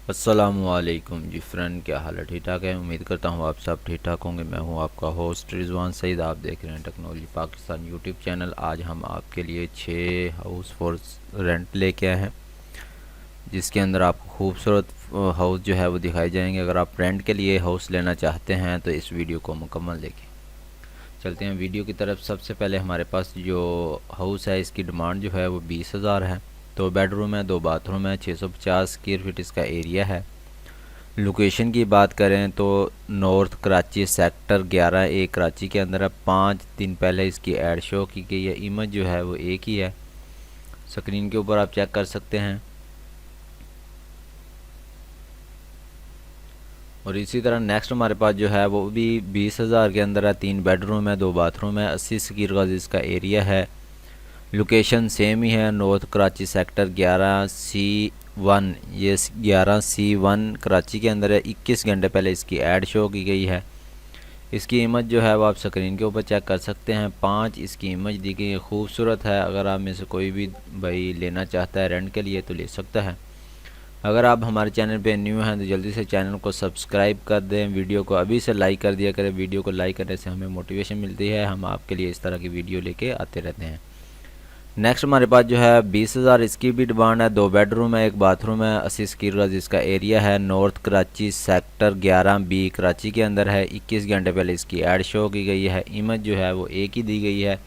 अस्सलामुअलैकुम जी फ्रेंड, क्या हाल है? ठीक ठाक है। उम्मीद करता हूँ आप सब ठीक ठाक होंगे। मैं हूँ आपका होस्ट रिजवान सईद। आप देख रहे हैं टेक्नोलॉजी पाकिस्तान यूट्यूब चैनल। आज हम आपके लिए 6 हाउस फॉर रेंट लेके आए हैं, जिसके अंदर आपको खूबसूरत हाउस जो है वो दिखाए जाएंगे। अगर आप रेंट के लिए हाउस लेना चाहते हैं तो इस वीडियो को मुकम्मल देखें। चलते हैं वीडियो की तरफ। सबसे पहले हमारे पास जो हाउस है, इसकी डिमांड जो है वो 20,000 है। 2 बेडरूम है, 2 बाथरूम है, 650 स्क्वायर फीट इसका एरिया है। लोकेशन की बात करें तो north Karachi sector 11A Karachi के अंदर है। 5 दिन पहले इसकी ऐड शो की गई है। इमेज जो है वो एक ही है, स्क्रीन के ऊपर आप चेक कर सकते हैं। और इसी तरह नेक्स्ट हमारे पास जो है वो भी 20,000 के अंदर है। 3 बेडरूम है, 2 बाथरूम है, 80 स्क्वायर गज इसका एरिया है। लोकेशन सेम ही है, नॉर्थ कराची सेक्टर 11C1। ये 11C1 कराची के अंदर है। 21 घंटे पहले इसकी ऐड शो की गई है। इसकी इमेज जो है वो आप स्क्रीन के ऊपर चेक कर सकते हैं। 5 इसकी इमेज दी गई है, खूबसूरत है। अगर आप में से कोई भी भाई लेना चाहता है रेंट के लिए तो ले सकता है। अगर आप हमारे चैनल पे न्यू हैं तो जल्दी से चैनल को सब्सक्राइब कर दें। वीडियो को अभी से लाइक कर दिया करें। वीडियो को लाइक करने से हमें मोटिवेशन मिलती है, हम आपके लिए इस तरह की वीडियो लेके आते रहते हैं। नेक्स्ट हमारे पास जो है 20,000 इसकी भी डिमांड है। 2 बेडरूम है, 1 बाथरूम है, 80 स्क्वायर गज इसका एरिया है। North Karachi sector 11B Karachi के अंदर है। 21 घंटे पहले इसकी ऐड शो की गई है। इमेज जो है वो एक ही दी गई है।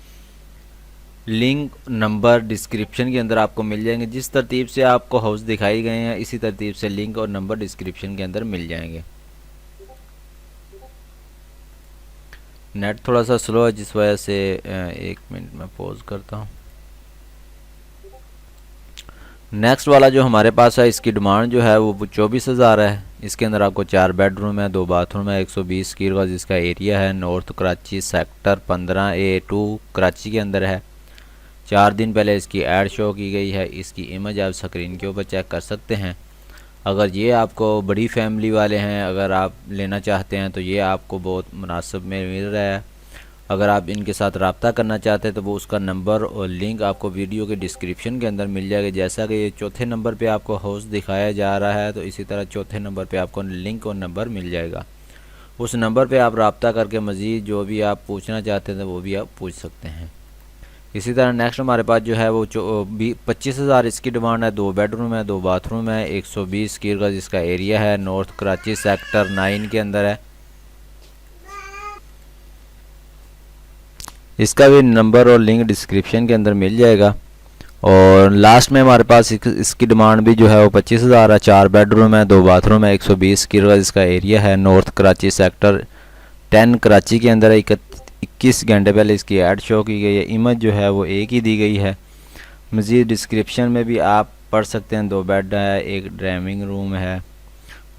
लिंक नंबर डिस्क्रिप्शन के अंदर आपको मिल जाएंगे। जिस तरतीब से आपको हाउस दिखाई गए हैं इसी तरतीब से लिंक और नंबर डिस्क्रिप्शन के अंदर मिल जाएंगे। नेट थोड़ा सा स्लो है, जिस वजह से 1 मिनट में पॉज करता हूँ। नेक्स्ट वाला जो हमारे पास है, इसकी डिमांड जो है वो 24,000 है। इसके अंदर आपको 4 बेडरूम है, 2 बाथरूम है, 120 स्क्वायर गज इसका एरिया है। North Karachi sector 15A2 Karachi के अंदर है। 4 दिन पहले इसकी ऐड शो की गई है। इसकी इमेज आप स्क्रीन के ऊपर चेक कर सकते हैं। अगर ये आपको बड़ी फैमिली वाले हैं, अगर आप लेना चाहते हैं तो ये आपको बहुत मुनासिब में मिल रहा है। अगर आप इनके साथ रब्ता करना चाहते हैं तो वो उसका नंबर और लिंक आपको वीडियो के डिस्क्रिप्शन के अंदर मिल जाएगा। जैसा कि ये चौथे नंबर पे आपको हाउस दिखाया जा रहा है, तो इसी तरह चौथे नंबर पे आपको लिंक और नंबर मिल जाएगा। उस नंबर पे आप रब्ता करके मज़ीद जो भी आप पूछना चाहते हैं वो भी आप पूछ सकते हैं। इसी तरह नेक्स्ट हमारे पास जो है वो 25,000 इसकी डिमांड है। 2 बेडरूम है, 2 बाथरूम है, 120 स्क्वायर गज इसका एरिया है। नॉर्थ कराची सेक्टर 9 के अंदर है। इसका भी नंबर और लिंक डिस्क्रिप्शन के अंदर मिल जाएगा। और लास्ट में हमारे पास इसकी डिमांड भी जो है वो 25,000 है। 4 बेडरूम है, 2 बाथरूम है, 120 स्क्वायर गज इसका एरिया है। नॉर्थ कराची सेक्टर 10 कराची के अंदर है। 21 घंटे पहले इसकी ऐड शो की गई है। इमेज जो है वो एक ही दी गई है। मज़ीद डिस्क्रिप्शन में भी आप पढ़ सकते हैं। 2 बेड है, 1 ड्राइंग रूम है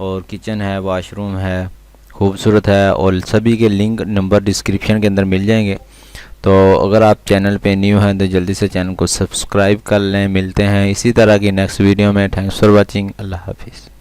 और किचन है, वाशरूम है, खूबसूरत है। और सभी के लिंक नंबर डिस्क्रिप्शन के अंदर मिल जाएंगे। तो अगर आप चैनल पे न्यू हैं तो जल्दी से चैनल को सब्सक्राइब कर लें। मिलते हैं इसी तरह की नेक्स्ट वीडियो में। Thanks for watching. अल्लाह हाफिज़।